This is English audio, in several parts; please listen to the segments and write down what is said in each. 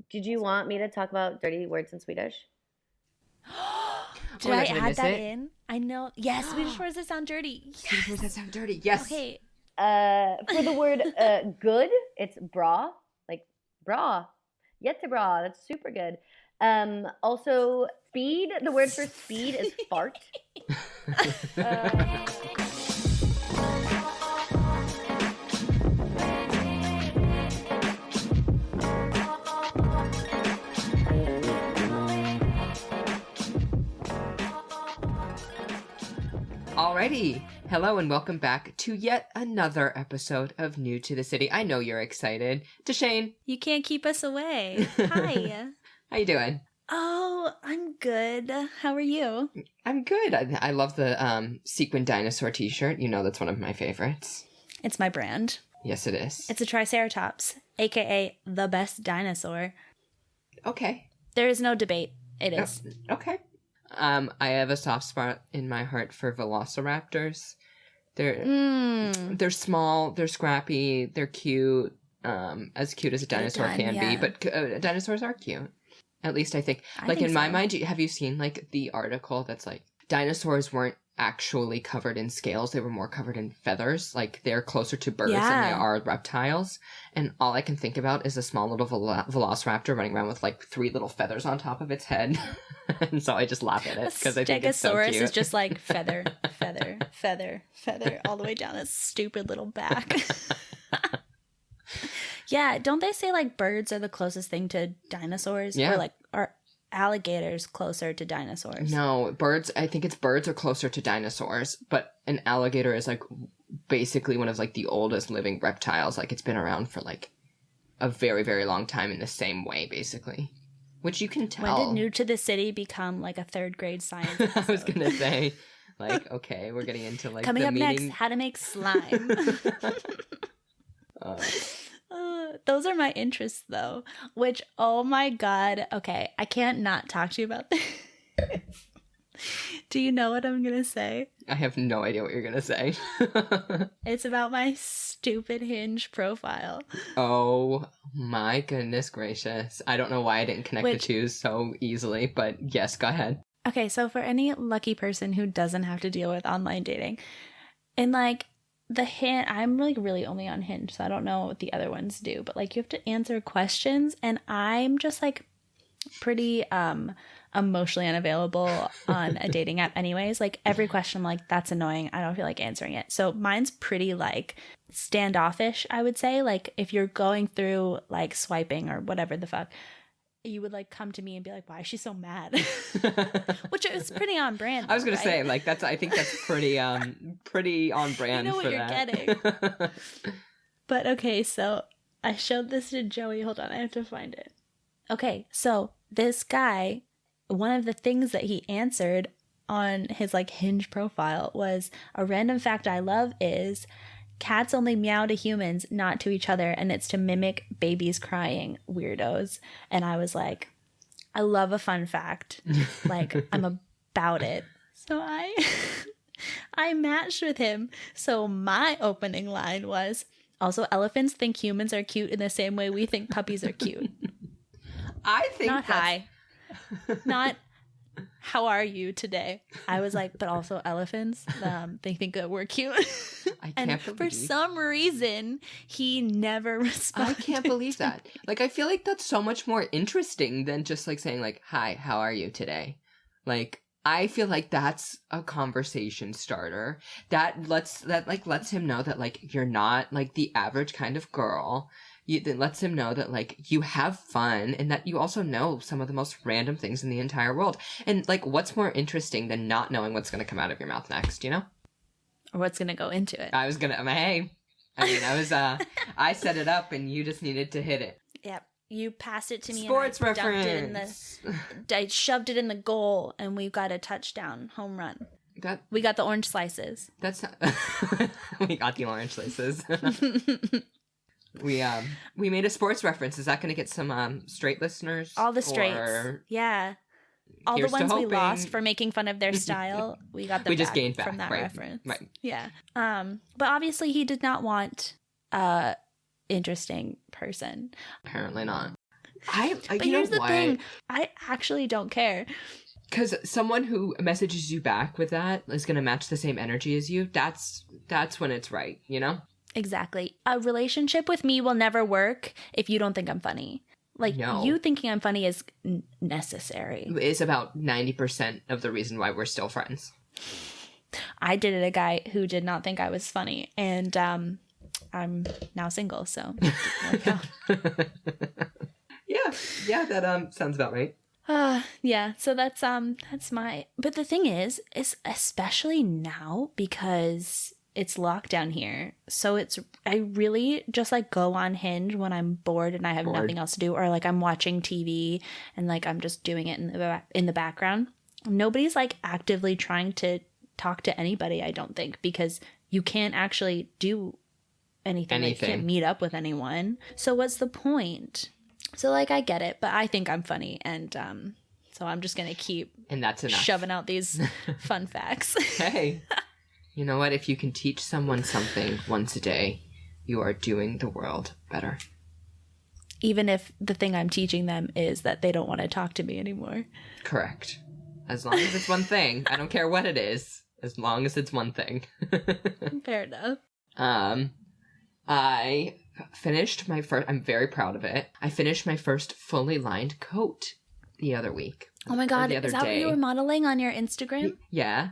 Did you want me to talk about dirty words in Swedish? Did I add that in? I know. Yes, Swedish words that sound dirty. Yes. Swedish words that sound dirty. Yes. Okay. For the word good, it's bra, like bra. Jättebra. That's super good. Also, speed. The word for speed is fart. Alrighty. Hello and welcome back to yet another episode of New to the City. I know you're excited. DESCHENES. You can't keep us away. Hi. How you doing? Oh, I'm good. How are you? I'm good. I love the sequin dinosaur t-shirt. You know that's one of my favorites. It's my brand. Yes, it is. It's a Triceratops, aka the best dinosaur. Okay. There is no debate. It is. Okay. I have a soft spot in my heart for velociraptors. They're small, they're scrappy, they're cute, as cute as a dinosaur can be, but dinosaurs are cute. At least I think. In my mind, have you seen like the article that's like dinosaurs weren't actually covered in scales, they were more covered in feathers. Like they're closer to birds than they are reptiles. And all I can think about is a small little velociraptor running around with like 3 little feathers on top of its head. And so I just laugh at it because I think it's so cute. Stegosaurus is just like feather, feather, feather, feather, all the way down its stupid little back. Yeah, don't they say like birds are the closest thing to dinosaurs? Yeah. Or like are alligators closer to dinosaurs? No, birds, I think it's birds are closer to dinosaurs, but an alligator is like basically one of like the oldest living reptiles. Like it's been around for like a very, very long time in the same way, basically. Which you can tell. When did New to the City become like a 3rd grade science episode? I was going to say, like, okay, we're getting into like Coming the up meeting. next, how to make slime. Those are my interests, though. Which, oh my god. Okay, I can't not talk to you about this. Do you know what I'm gonna say? I have no idea what you're gonna say. It's about my stupid Hinge profile. Oh my goodness gracious. I don't know why I didn't connect the two so easily, but yes, go ahead. Okay, so for any lucky person who doesn't have to deal with online dating, and like the Hinge, I'm like really only on Hinge, so I don't know what the other ones do, but like you have to answer questions, and I'm just like pretty emotionally unavailable on a dating app anyways. Like every question I'm like, that's annoying, I don't feel like answering it. So mine's pretty like standoffish, I would say. Like if you're going through like swiping or whatever the fuck, you would like come to me and be like, why is she so mad? Which is pretty on brand. I was gonna say, like, I think that's pretty pretty on brand. You know what you're getting. But okay, so I showed this to Joey. Hold on, I have to find it. Okay, so this guy, one of the things that he answered on his like Hinge profile was, a random fact I love is cats only meow to humans, not to each other, and it's to mimic babies crying, weirdos. And I was like, I love a fun fact. Like, I'm about it. So I matched with him. So my opening line was, also, elephants think humans are cute in the same way we think puppies are cute. I think not hi. Not how are you today? I was like, but also elephants, they think that we're cute. I can't believe. For some reason, he never responded. I can't believe that. Like, I feel like that's so much more interesting than just like saying like, hi, how are you today? Like, I feel like that's a conversation starter that lets him know that like you're not like the average kind of girl. That lets him know that like you have fun and that you also know some of the most random things in the entire world. And like, what's more interesting than not knowing what's going to come out of your mouth next, you know? Or what's going to go into it. I set it up and you just needed to hit it. Yep. You passed it to me. Sports and I reference. I shoved it in the goal and we got a touchdown, home run. We got the orange slices. That's not... We got the orange slices. We made a sports reference. Is that going to get some straight listeners? All the straights. Yeah. All the ones we lost for making fun of their style, we got them just gained back from that reference. Right. Yeah. But obviously he did not want a interesting person. Apparently not. But here's the thing. I actually don't care. Because someone who messages you back with that is going to match the same energy as you. That's when it's right, you know? Exactly. A relationship with me will never work if you don't think I'm funny. Like, No. You thinking I'm funny is necessary. It's about 90% of the reason why we're still friends. I dated a guy who did not think I was funny, and I'm now single, so it didn't work out. Yeah, that sounds about right. Yeah, so that's my, but the thing is especially now because it's lockdown here. So I really just like go on Hinge when I'm bored and I have nothing else to do, or like I'm watching TV and like I'm just doing it in the background. Nobody's like actively trying to talk to anybody, I don't think, because you can't actually do anything. Like, you can't meet up with anyone. So what's the point? So, like, I get it, but I think I'm funny, and so I'm just going to keep and that's enough. Shoving out these fun facts. Hey, you know what? If you can teach someone something once a day, you are doing the world better. Even if the thing I'm teaching them is that they don't want to talk to me anymore. Correct. As long as it's one thing. I don't care what it is. As long as it's one thing. Fair enough. I finished my first, I'm very proud of it. I finished my first fully lined coat the other week. Oh my God. Is that what you were modeling on your Instagram? Yeah.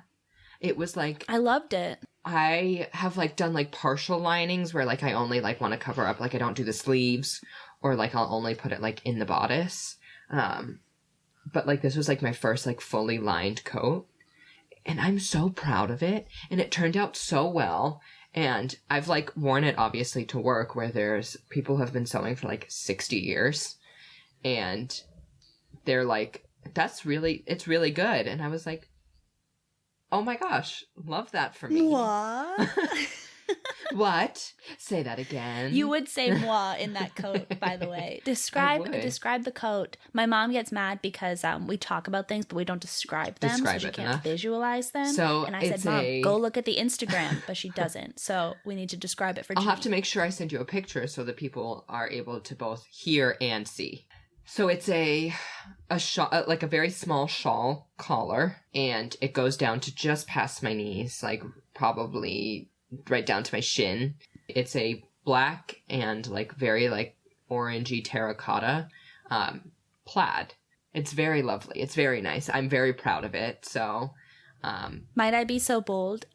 It was like, I loved it. I have like done like partial linings where like I only like want to cover up, like I don't do the sleeves, or like I'll only put it like in the bodice. But like this was like my first like fully lined coat, and I'm so proud of it, and it turned out so well. And I've like worn it obviously to work where there's people who have been sewing for like 60 years, and they're like, it's really good. And I was like, oh my gosh, love that for me. What? What? Say that again. You would say moi in that coat, by the way. Describe the coat. My mom gets mad because we talk about things, but we don't describe them, so she can't visualize them. So and I said, Mom, go look at the Instagram, but she doesn't. So we need to describe it for Jeannie. I'll have to make sure I send you a picture so that people are able to both hear and see. So it's a shawl, like a very small shawl collar, and it goes down to just past my knees, like probably right down to my shin. It's a black and like very like orangey terracotta plaid. It's very lovely. It's very nice. I'm very proud of it. So might I be so bold?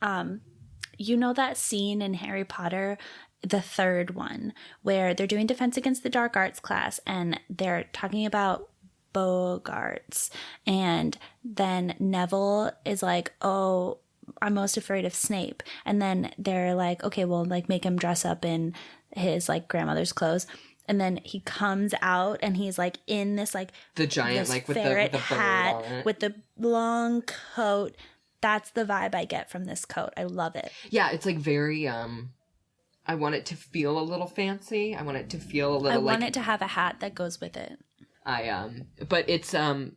You know that scene in Harry Potter, the third one, where they're doing Defense Against the Dark Arts class and they're talking about Bogarts, and then Neville is like, oh, I'm most afraid of Snape. And then they're like, okay, well, like make him dress up in his like grandmother's clothes. And then he comes out and he's like in this like the giant like with the hat on it. With the long coat. That's the vibe I get from this coat. I love it. Yeah, it's like very I want it to feel a little fancy. I want it to feel a little I want it to have a hat that goes with it. But it's I'm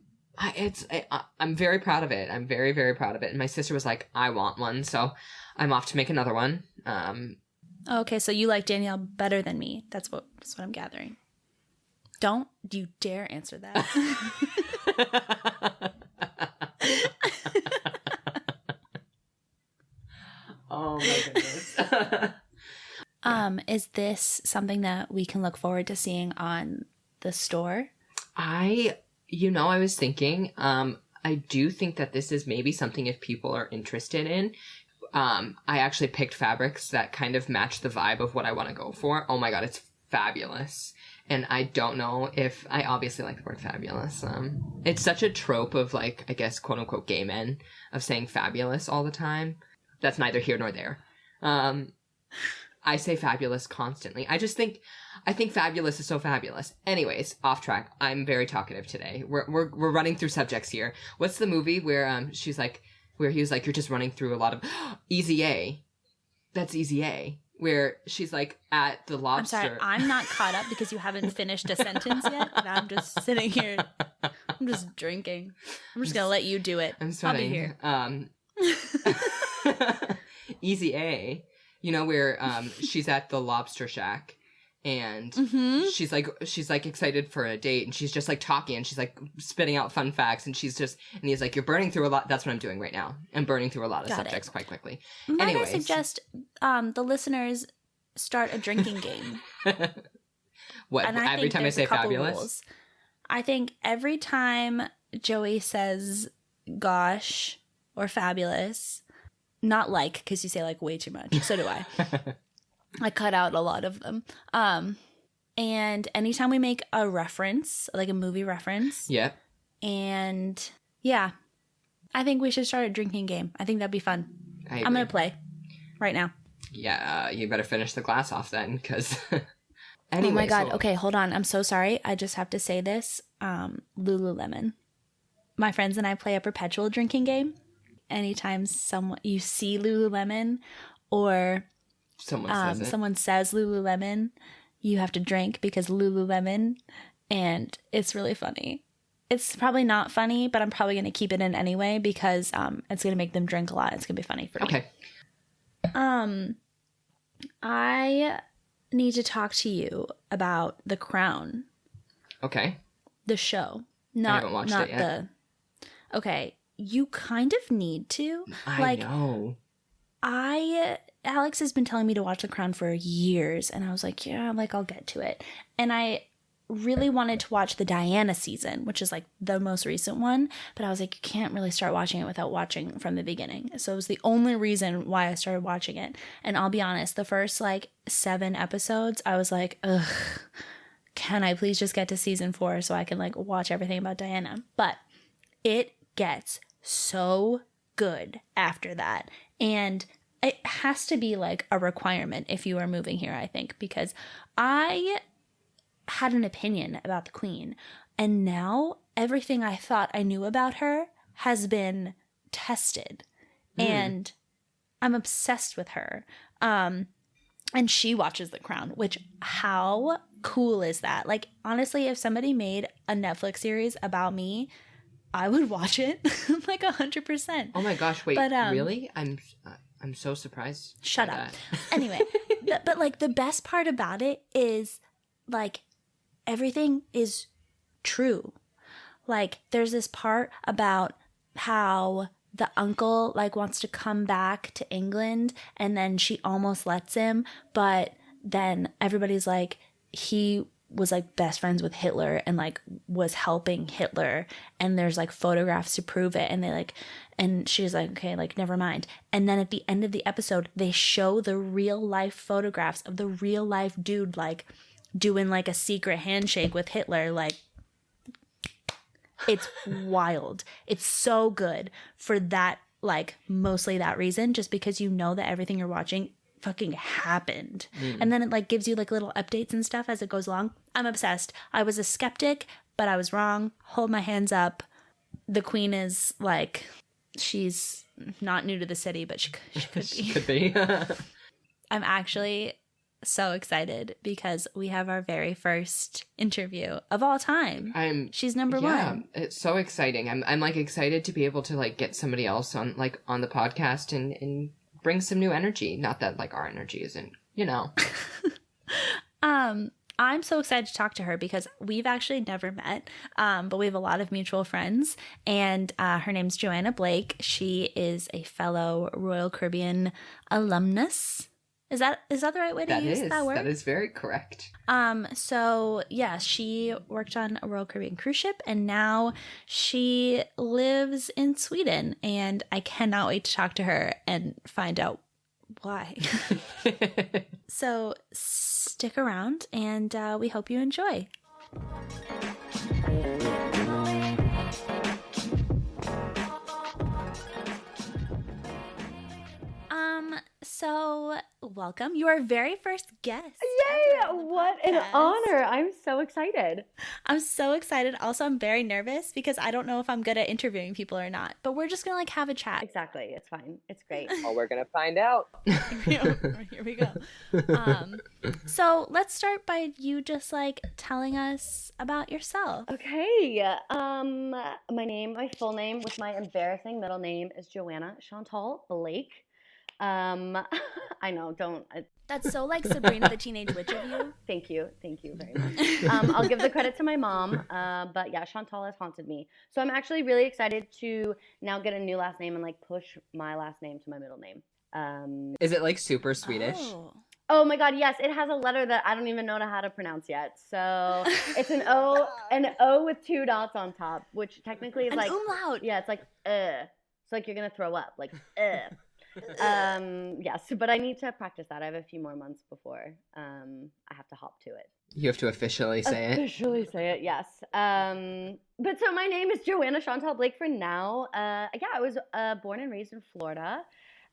very proud of it. I'm very, very proud of it. And my sister was like, I want one. So I'm off to make another one. Okay, so you like Danielle better than me. That's what I'm gathering. Don't you dare answer that. Oh my goodness. Is this something that we can look forward to seeing on the store? I was thinking, I do think that this is maybe something if people are interested in. I actually picked fabrics that kind of match the vibe of what I want to go for. Oh my God, it's fabulous. And I don't know if I obviously like the word fabulous. It's such a trope of like, I guess, quote unquote gay men of saying fabulous all the time. That's neither here nor there. I say fabulous constantly. I think fabulous is so fabulous. Anyways, off track. I'm very talkative today. We're running through subjects here. What's the movie where she's like, where he was like, you're just running through a lot of Easy A. That's Easy A. Where she's like at the lobster. I'm sorry, I'm not caught up because you haven't finished a sentence yet. And I'm just sitting here. I'm just drinking. I'm just gonna let you do it. I'm sweating. I'll be here. Easy A. You know, where she's at the lobster shack and Mm-hmm. she's like excited for a date, and she's just like talking, and she's like spitting out fun facts, and he's like, you're burning through a lot. That's what I'm doing right now. I'm burning through a lot of subjects quite quickly. Might Anyways. I suggest the listeners start a drinking game? What, And every time I say fabulous? Rules. I think every time Joey says gosh or fabulous, not like, because you say like way too much. So do I. I cut out a lot of them. And anytime we make a reference, like a movie reference. Yeah. And yeah, I think we should start a drinking game. I think that'd be fun. I'm going to play right now. Yeah, you better finish the glass off then, because... Anyway, oh my God. Okay, hold on. I'm so sorry. I just have to say this. Lululemon. My friends and I play a perpetual drinking game. Anytime you see Lululemon or someone says Lululemon, you have to drink because Lululemon, and it's really funny. It's probably not funny, but I'm probably going to keep it in anyway because it's going to make them drink a lot. It's going to be funny for me. Okay. I need to talk to you about The Crown. Okay. The show. I haven't watched it yet. Okay, you kind of need to. I know. Alex has been telling me to watch The Crown for years, and I was like, yeah, I'll get to it. And I really wanted to watch the Diana season, which is like the most recent one, but I was like, you can't really start watching it without watching from the beginning. So it was the only reason why I started watching it. And I'll be honest, the first 7 episodes, I was like, ugh, can I please just get to season 4 so I can watch everything about Diana? But it gets so good after that. And it has to be a requirement if you are moving here, I think, because I had an opinion about the Queen, and now everything I thought I knew about her has been tested, and I'm obsessed with her. And she watches The Crown, which, how cool is that? Honestly, if somebody made a Netflix series about me, I would watch it 100%. Oh my gosh, wait, really? I'm so surprised. Shut up. Anyway, but the best part about it is everything is true. There's this part about how the uncle wants to come back to England, and then she almost lets him, but then everybody's he was best friends with Hitler and was helping Hitler, and there's photographs to prove it, and they and she's okay, never mind. And then at the end of the episode, they show the real life photographs of the real life dude doing a secret handshake with Hitler. It's wild. It's so good for that, mostly that reason, just because you know that everything you're watching fucking happened. And then it gives you little updates and stuff as it goes along. I'm obsessed. I was a skeptic, but I was wrong. Hold my hands up. The Queen is she's not new to the city, but she could be. She could be. I'm actually so excited because we have our very first interview of all time. She's number one. It's so exciting. I'm excited to be able to get somebody else on on the podcast and bring some new energy. Not that our energy isn't, I'm so excited to talk to her because we've actually never met, but we have a lot of mutual friends, and her name's Joanna Blake. She is a fellow Royal Caribbean alumnus. Is that the right way to use that word? That is very correct. So yeah, she worked on a Royal Caribbean cruise ship, and now she lives in Sweden, and I cannot wait to talk to her and find out why. So stick around, and we hope you enjoy. So welcome. You are our very first guest. Yay! What an honor. I'm so excited. I'm so excited. Also, I'm very nervous because I don't know if I'm good at interviewing people or not, but we're just going to have a chat. Exactly. It's fine. It's great. Well, we're going to find out. Here we go. So let's start by you just telling us about yourself. Okay. My full name with my embarrassing middle name is Joanna Chantal Blake. I know, don't. That's so like Sabrina the Teenage Witch of you. Thank you very much. I'll give the credit to my mom, but yeah, Chantal has haunted me. So I'm actually really excited to now get a new last name and like push my last name to my middle name. Is it like super Swedish? Oh my God, yes, it has a letter that I don't even know how to pronounce yet. So it's an O with 2 dots on top, which technically is an like umlaut. Yeah, it's like It's like you're gonna throw up, like yes, but I need to practice that. I have a few more months before I have to hop to it. You have to officially say it, yes. But so my name is Joanna Chantal Blake for now. Yeah, I was born and raised in Florida.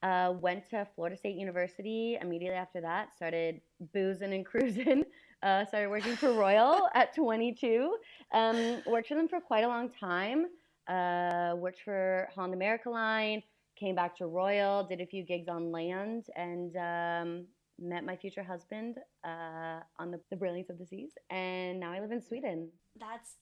Went to Florida State University. Immediately after that, started boozing and cruising. Started working for Royal at 22. Worked for them for quite a long time. Worked for Holland America Line. Came back to Royal. Did a few gigs on land, and met my future husband on the brilliance of the seas. And now I live in Sweden. That's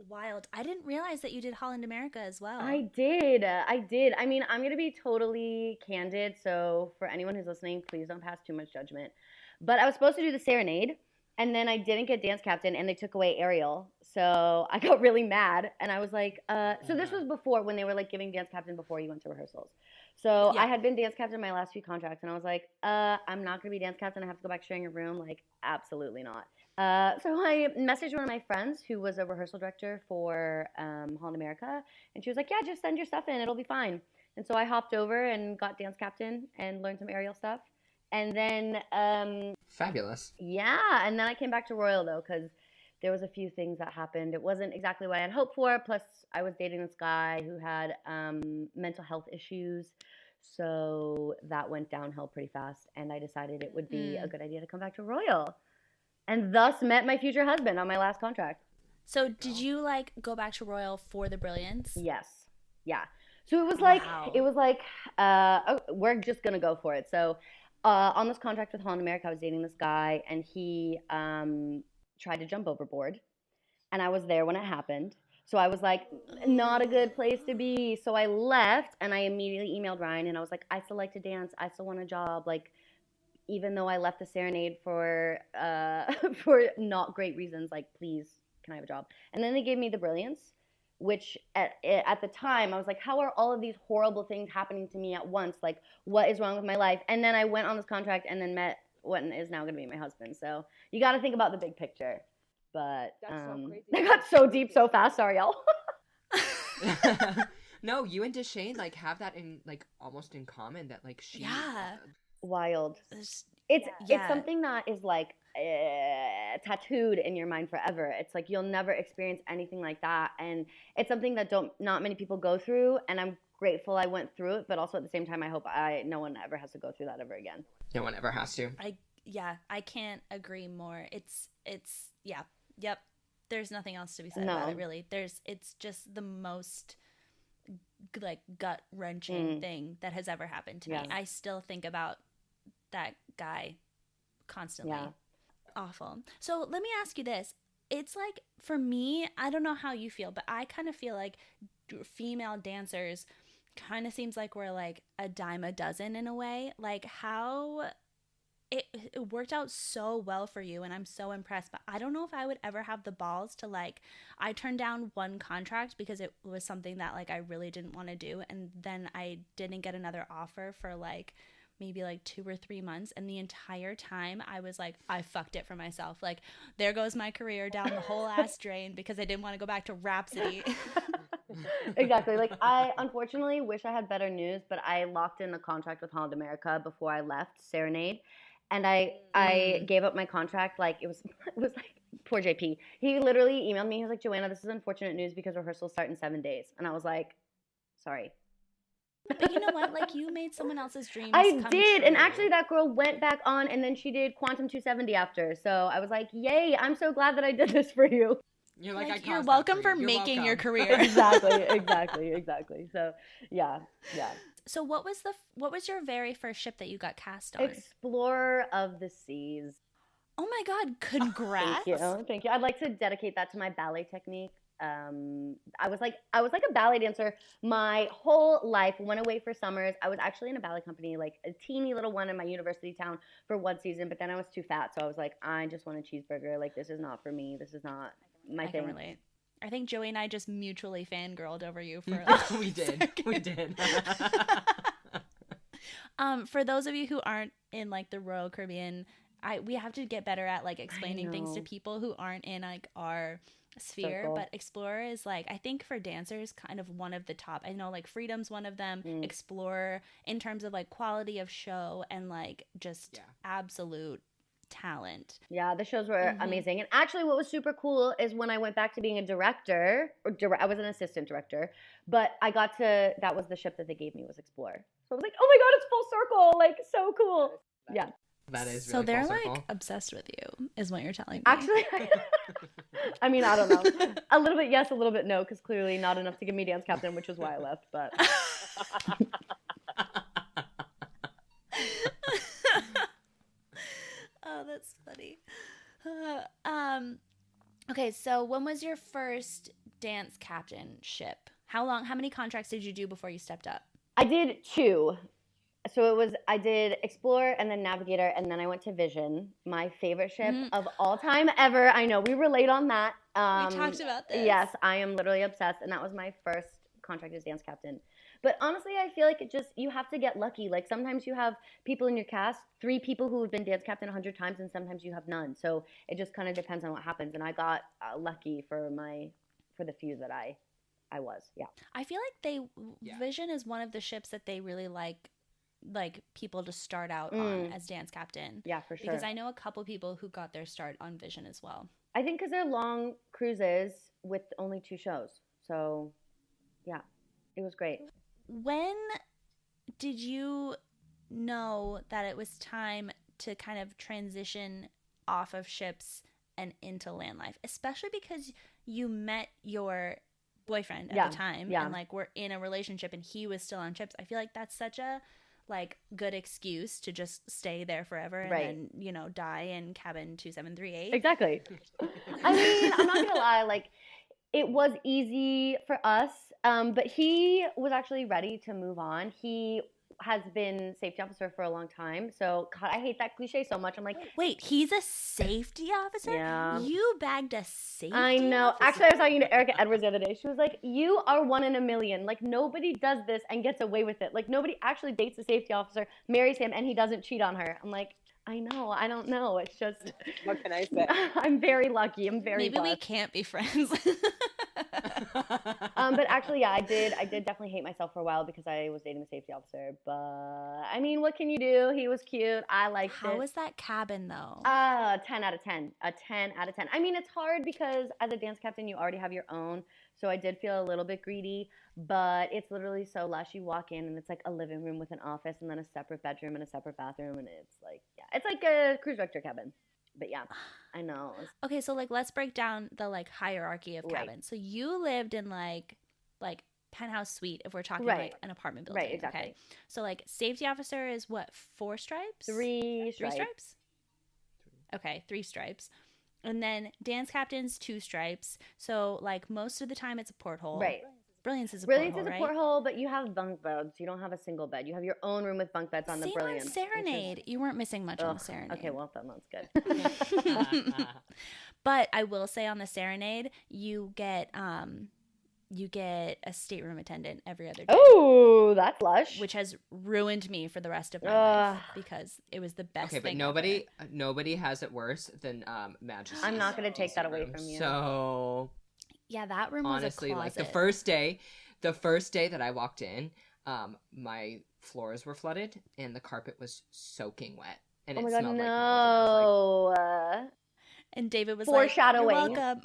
wild. I didn't realize that you did Holland America as well. I did. I mean, I'm going to be totally candid. So for anyone who's listening, please don't pass too much judgment. But I was supposed to do the Serenade, and then I didn't get dance captain, and they took away Ariel. So I got really mad, and I was like, so this was before when they were like giving dance captain before you went to rehearsals. So yeah. I had been dance captain in my last few contracts, and I was like, I'm not going to be dance captain. I have to go back sharing a room. Like, absolutely not. So I messaged one of my friends who was a rehearsal director for Holland America, and she was like, yeah, just send your stuff in. It'll be fine. And so I hopped over and got dance captain and learned some aerial stuff. And then fabulous. Yeah, and then I came back to Royal, though, because there was a few things that happened. It wasn't exactly what I had hoped for, plus I was dating this guy who had mental health issues. So that went downhill pretty fast, and I decided it would be a good idea to come back to Royal. And thus met my future husband on my last contract. So did you like go back to Royal for the brilliance? Yes. Yeah. So it was like, we're just going to go for it. So on this contract with Holland America, I was dating this guy, and he tried to jump overboard. And I was there when it happened. So I was like, not a good place to be. So I left, and I immediately emailed Ryan, and I was like, I still like to dance. I still want a job. Like, even though I left the Serenade for not great reasons, like, please, can I have a job? And then they gave me the Brilliance, which at the time I was like, how are all of these horrible things happening to me at once? Like, what is wrong with my life? And then I went on this contract and then met what is now going to be my husband. So you got to think about the big picture. But so crazy. I got so deep so fast. Sorry, y'all. No, you and DESCHENES like have that in like almost in common, that like she wild. It's something that is like tattooed in your mind forever. It's like you'll never experience anything like that, and it's something that not many people go through. And I'm grateful I went through it, but also at the same time, I hope no one ever has to go through that ever again. No one ever has to. I can't agree more. It's yep. There's nothing else to be said about it, really. It's just the most like gut-wrenching thing that has ever happened to me. I still think about that guy constantly. Yeah. Awful. So let me ask you this. It's like, for me, I don't know how you feel, but I kind of feel like female dancers kind of seems like we're like a dime a dozen in a way. Like, how it worked out so well for you, and I'm so impressed, but I don't know if I would ever have the balls to like, I turned down one contract because it was something that like I really didn't want to do, and then I didn't get another offer for like maybe like 2 or 3 months, and the entire time I was like, I fucked it for myself. Like, there goes my career down the whole ass drain because I didn't want to go back to Rhapsody. Exactly. Like, I unfortunately wish I had better news, but I locked in the contract with Holland America before I left Serenade. And I gave up my contract. Like, it was like, poor JP. He literally emailed me. He was like, Joanna, this is unfortunate news because rehearsals start in 7 days. And I was like, sorry. But you know what? Like, you made someone else's dreams I come did. true. And actually that girl went back on, and then she did Quantum 270 after. So I was like, yay, I'm so glad that I did this for you. You're like, you're welcome for making your career. Exactly. So yeah. So what was your very first ship that you got cast on? Explorer of the Seas. Oh my God, congrats. Thank you. I'd like to dedicate that to my ballet technique. I was like a ballet dancer my whole life. Went away for summers. I was actually in a ballet company, like a teeny little one in my university town for one season, but then I was too fat, so I was like, I just want a cheeseburger. Like, this is not for me. This is not my thing. I can relate. I think Joey and I just mutually fangirled over you for we did. For those of you who aren't in like the Royal Caribbean, we have to get better at like explaining things to people who aren't in like our sphere. But Explorer is like, I think for dancers, kind of one of the top. I know like Freedom's one of them. Explorer, in terms of like quality of show and like just absolute talent. Yeah, the shows were amazing. And actually what was super cool is when I went back to being a director, I was an assistant director, but that was the ship that they gave me, was Explorer. So I was like, oh my God, it's full circle. Like, so cool. Yeah. That is really so they're full circle. Like obsessed with you, is what you're telling me. Actually, I mean, I don't know. A little bit yes, a little bit no, because clearly not enough to give me dance captain, which is why I left. But oh, that's funny. Okay, so when was your first dance captainship? How many contracts did you do before you stepped up? I did 2. So I did Explorer and then Navigator, and then I went to Vision, my favorite ship of all time ever. I know, we relate on that. We talked about this. Yes, I am literally obsessed, and that was my first contract as dance captain. But honestly, I feel like you have to get lucky. Like, sometimes you have people in your cast, 3 people who have been dance captain 100 times, and sometimes you have none. So it just kind of depends on what happens. And I got lucky for the few that I was. Yeah. I feel like Vision is one of the ships that they really like people to start out on as dance captain. Yeah, for sure. Because I know a couple people who got their start on Vision as well. I think because they're long cruises with only 2 shows. So, yeah, it was great. When did you know that it was time to kind of transition off of ships and into land life? Especially because you met your boyfriend at the time and like were in a relationship and he was still on ships. I feel like that's such a like good excuse to just stay there forever and then, you know, die in cabin 2738. Exactly. I mean, I'm not gonna lie, like, it was easy for us, but he was actually ready to move on. He has been safety officer for a long time, so God, I hate that cliche so much. I'm like, wait, he's a safety officer? Yeah. You bagged a safety I know. officer? Actually, I was talking to Erica Edwards the other day. She was like, you are 1 in a million. Like, nobody does this and gets away with it. Like, nobody actually dates a safety officer, marries him, and he doesn't cheat on her. I'm like, I know. I don't know. It's just... What can I say? I'm very lucky. I'm very Maybe we blessed. can't be friends. But actually, yeah, I did definitely hate myself for a while because I was dating a safety officer. But I mean, what can you do? He was cute. I liked it. How was that cabin though? 10 out of 10. A 10 out of 10. I mean, it's hard because as a dance captain, you already have your own. So I did feel a little bit greedy, but it's literally so lush. You walk in and it's like a living room with an office and then a separate bedroom and a separate bathroom. And it's like, yeah, it's like a cruise director cabin. But yeah, I know. Okay, so like let's break down the like hierarchy of cabins. So you lived in like penthouse suite if we're talking like an apartment building. Right, exactly. Okay. So like safety officer is what, 4 stripes? 3 stripes. 3 stripes? Okay, 3 stripes. And then dance captain's 2 stripes. So like most of the time it's a porthole. Right. Brilliance is a Brilliance porthole, is a porthole, but you have bunk beds. You don't have a single bed. You have your own room with bunk beds on the Brilliance. Same on Serenade. You weren't missing much on the Serenade. Okay, well, that sounds good. But I will say on the Serenade, you get a stateroom attendant every other day. Oh, that's lush. Which has ruined me for the rest of my life because it was the best thing. Okay, but nobody has it worse than Majesty. I'm not going to take that away from you. So yeah, that room honestly, was a closet. like the first day that I walked in, my floors were flooded and the carpet was soaking wet, and it smelled like mold. And David was foreshadowing. Like, "You're welcome."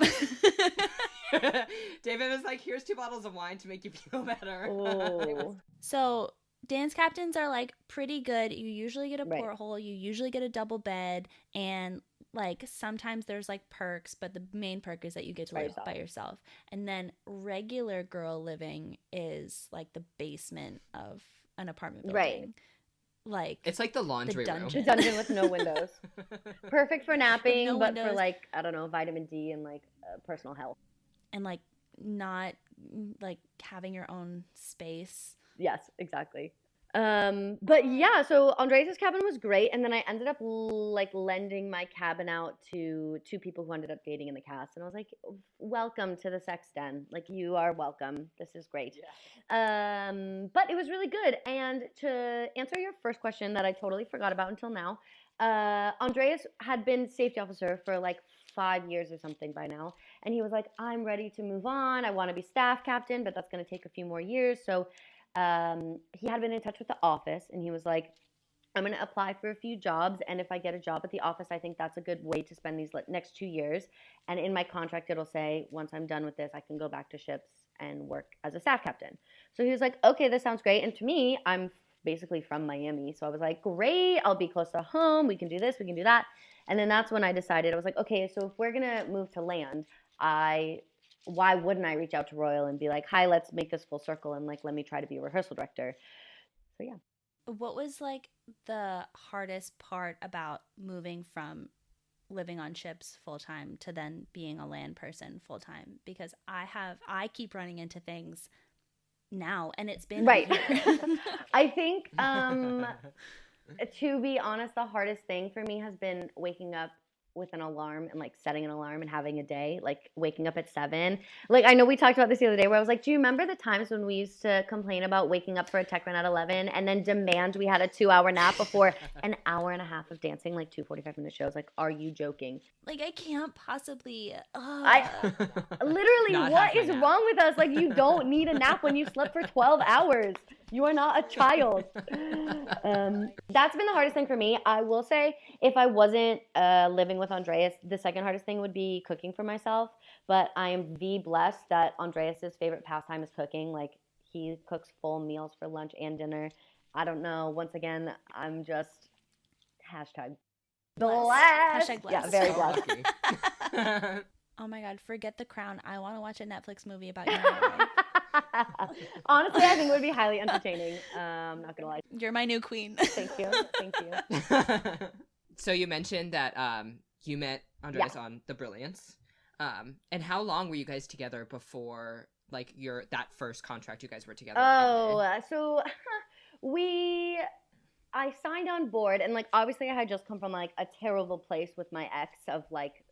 David was like, "Here's 2 bottles of wine to make you feel better." So dance captains are like pretty good. You usually get a porthole. You usually get a double bed, and like sometimes there's like perks, but the main perk is that you get to live by yourself. And then regular girl living is like the basement of an apartment building. Right. Like it's like the laundry room. The dungeon with no windows. Perfect for napping, but for like, I don't know, vitamin D and like personal health. And like not like having your own space. Yes, exactly. But yeah, so Andreas' cabin was great, and then I ended up like lending my cabin out to two people who ended up dating in the cast, and I was like, "Welcome to the sex den. Like, you are welcome. This is great." Yeah. But it was really good. And to answer your first question that I totally forgot about until now, Andreas had been safety officer for like 5 years or something by now, and he was like, "I'm ready to move on. I want to be staff captain, but that's going to take a few more years." So he had been in touch with the office, and he was like, I'm going to apply for a few jobs, and if I get a job at the office, I think that's a good way to spend these next 2 years. And in my contract, it'll say, once I'm done with this, I can go back to ships and work as a staff captain. So he was like, okay, this sounds great. And to me, I'm basically from Miami. So I was like, great, I'll be close to home. We can do this, we can do that. And then that's when I decided, I was like, okay, so if we're going to move to land, why wouldn't I reach out to Royal and be like, hi, let's make this full circle, and like, let me try to be a rehearsal director. So yeah. What was like the hardest part about moving from living on ships full time to then being a land person full time? Because I keep running into things now, and it's been right. I think to be honest, the hardest thing for me has been waking up with an alarm and like setting an alarm and having a day, like waking up at 7. Like, I know we talked about this the other day where I was like, do you remember the times when we used to complain about waking up for a tech run at 11 and then demand we had a 2-hour nap before an hour and a half of dancing, like 2 45-minute shows? Like, are you joking? Like, I can't possibly. Literally, what is wrong with us? Like, you don't need a nap when you slept for 12 hours. You are not a child. That's been the hardest thing for me. I will say, if I wasn't living with Andreas, the second hardest thing would be cooking for myself. But I am blessed that Andreas's favorite pastime is cooking. Like, he cooks full meals for lunch and dinner. I don't know. Once again, I'm just blessed. Hashtag blessed. Yeah, very blessed. Oh my God, forget The Crown. I want to watch a Netflix movie about you. Honestly, I think it would be highly entertaining. I'm not gonna lie. You're my new queen. Thank you. So you mentioned that you met Andreas on The Brilliance. And how long were you guys together before like that first contract you guys were together? So I signed on board, and like obviously I had just come from like a terrible place with my ex of like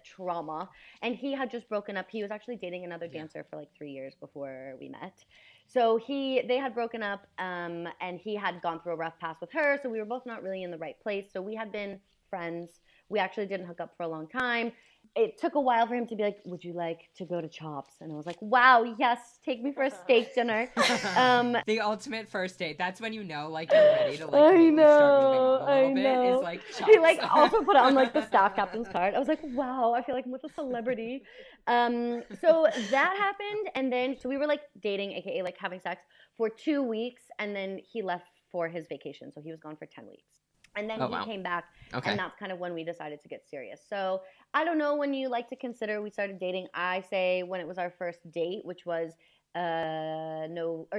trauma, and he had just broken up. He was actually dating another dancer for like 3 years before we met. So they had broken up, and he had gone through a rough patch with her. So we were both not really in the right place. So we had been friends. We actually didn't hook up for a long time. It took a while for him to be like, would you like to go to Chops? And I was like, wow, yes, take me for a steak dinner. The ultimate first date. That's when you know, like, you're ready to, like, start moving on a little bit. Is like Chops. He, like, also put it on, like, the staff captain's card. I was like, wow, I feel like I'm with a celebrity. So that happened, and then, so we were, like, dating, aka, like, having sex for 2 weeks, and then he left for his vacation. So he was gone for 10 weeks. And then he came back, and that's kind of when we decided to get serious. So I don't know when you like to consider we started dating. I say when it was our first date, which was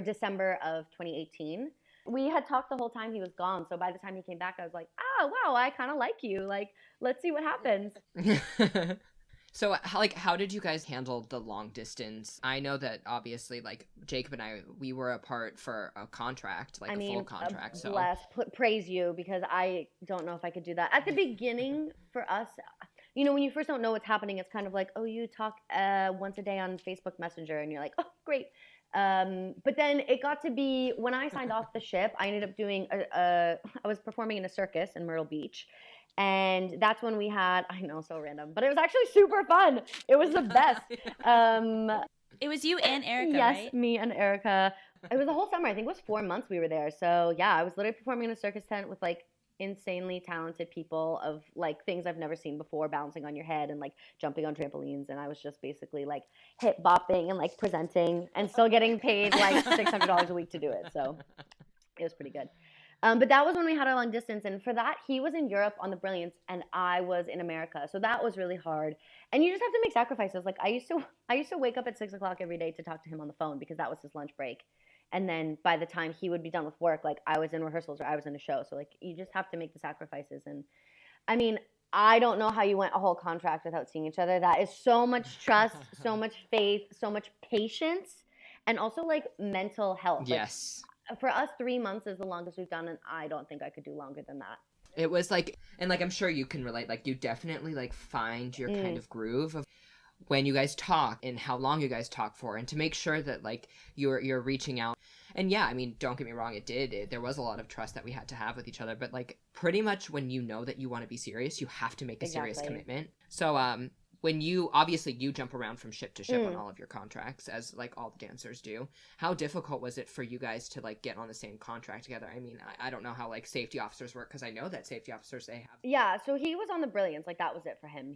December of 2018. We had talked the whole time he was gone. So by the time he came back, I was like, oh, wow, I kind of like you. Like, let's see what happens. So, how did you guys handle the long distance? I know that obviously, like, Jacob and I, we were apart for a contract, like full contract. So, praise you, because I don't know if I could do that. At the beginning, for us, you know, when you first don't know what's happening, it's kind of like, oh, you talk once a day on Facebook Messenger, and you're like, oh, great. But then it got to be, when I signed off the ship, I ended up doing, I was performing in a circus in Myrtle Beach. And that's when we had, I know, so random, but it was actually super fun. It was the best. It was you and Erica, yes, right? Me and Erica. It was a whole summer. I think it was 4 months we were there. So yeah, I was literally performing in a circus tent with like insanely talented people of like things I've never seen before, bouncing on your head and like jumping on trampolines. And I was just basically like hip bopping and like presenting and still getting paid like $600 a week to do it. So it was pretty good. But that was when we had our long distance, and for that, he was in Europe on the Brilliance, and I was in America, so that was really hard. And you just have to make sacrifices. Like I used to wake up at 6 o'clock every day to talk to him on the phone because that was his lunch break, and then by the time he would be done with work, like I was in rehearsals or I was in a show. So like you just have to make the sacrifices. And I mean, I don't know how you went a whole contract without seeing each other. That is so much trust, so much faith, so much patience, and also like mental health. Yes. Like, for us, 3 months is the longest we've done, and I don't think I could do longer than that. It was like, and like I'm sure you can relate, like you definitely like find your kind of groove of when you guys talk and how long you guys talk for, and to make sure that like you're reaching out. And yeah, I mean, don't get me wrong, there was a lot of trust that we had to have with each other, but like pretty much when you know that you want to be serious, you have to make a serious commitment. So when you jump around from ship to ship on all of your contracts, as like all the dancers do, how difficult was it for you guys to like get on the same contract together? I mean, I don't know how like safety officers work, because I know that safety officers, they have. Yeah, so he was on the Brilliance, like that was it for him.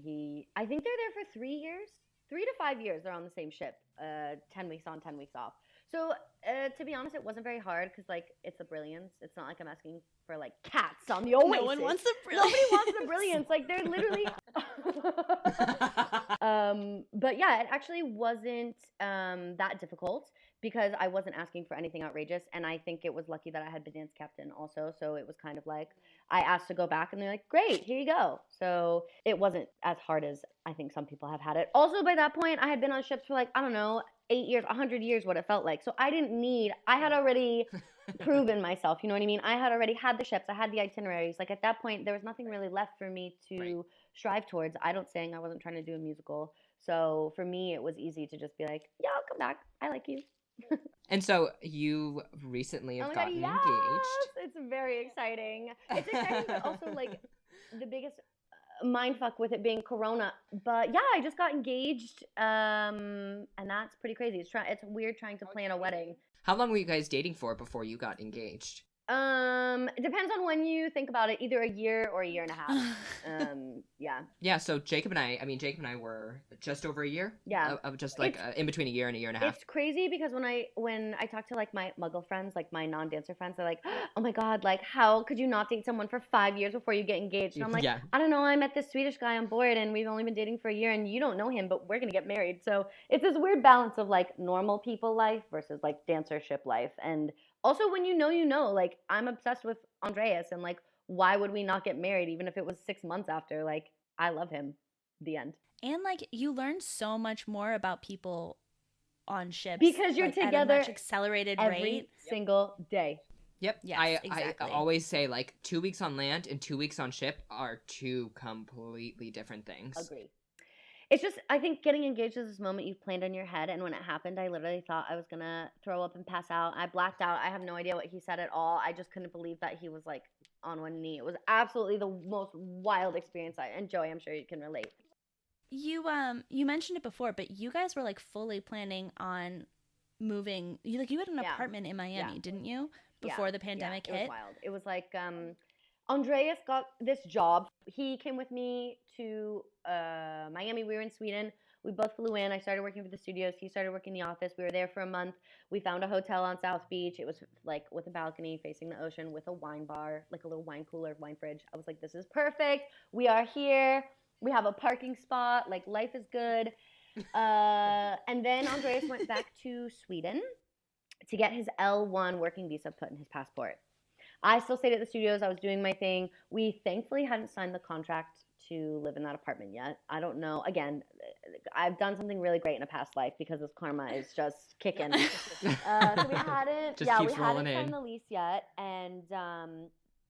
I think they're there for 3 years, 3 to 5 years. They're on the same ship, 10 weeks on, 10 weeks off. So to be honest, it wasn't very hard, because like it's the Brilliance. It's not like I'm asking for like cats on the Oasis. No one wants the Brilliance. Nobody wants the Brilliance. Like they're literally. But yeah, it actually wasn't that difficult, because I wasn't asking for anything outrageous, and I think it was lucky that I had been dance captain also. So it was kind of like I asked to go back, and they're like, "Great, here you go." So it wasn't as hard as I think some people have had it. Also, by that point, I had been on ships for like, I don't know, 8 years, 100 years, what it felt like. So I had already proven myself, you know what I mean? I had already had the ships, I had the itineraries. Like at that point, there was nothing really left for me to strive towards. I wasn't trying to do a musical. So for me, it was easy to just be like, yeah, I'll come back. I like you. And so you recently have gotten engaged. It's very exciting. It's exciting, but also like the biggest mindfuck with it being Corona. But yeah, I just got engaged, and that's pretty crazy. It's weird trying to plan a wedding. How long were you guys dating for before you got engaged? It depends on when you think about it, either a year or a year and a half. Yeah. Yeah, so Jacob and I were just over a year. Yeah. Of just like in between a year and a half. It's crazy, because when I talk to like my muggle friends, like my non-dancer friends, they're like, "Oh my god, like how could you not date someone for 5 years before you get engaged?" And I'm like, I don't know, I met this Swedish guy on board, and we've only been dating for a year, and you don't know him, but we're gonna get married. So it's this weird balance of like normal people life versus like dancership life. And also, when you know, like, I'm obsessed with Andreas, and, like, why would we not get married even if it was 6 months after? Like, I love him. The end. And, like, you learn so much more about people on ships. Because you're together at a much accelerated every rate. single day. Yep. Yes, exactly. I always say, like, 2 weeks on land and 2 weeks on ship are two completely different things. Agree. It's just, I think getting engaged is this moment you've planned in your head, and when it happened, I literally thought I was going to throw up and pass out. I blacked out. I have no idea what he said at all. I just couldn't believe that he was, like, on one knee. It was absolutely the most wild experience. And Joey, I'm sure you can relate. You mentioned it before, but you guys were, like, fully planning on moving. You had an apartment in Miami, didn't you? Before the pandemic hit? It was wild. It was like, Andreas got this job. He came with me to Miami. We were in Sweden. We both flew in. I started working for the studios. He started working in the office. We were there for a month. We found a hotel on South Beach. It was like with a balcony facing the ocean with a wine bar, like a little wine cooler, wine fridge. I was like, this is perfect. We are here. We have a parking spot. Like, life is good. And then Andreas went back to Sweden to get his L1 working visa put in his passport. I still stayed at the studios. I was doing my thing. We thankfully hadn't signed the contract to live in that apartment yet. I don't know. Again, I've done something really great in a past life, because this karma is just kicking. So we hadn't signed the lease yet. And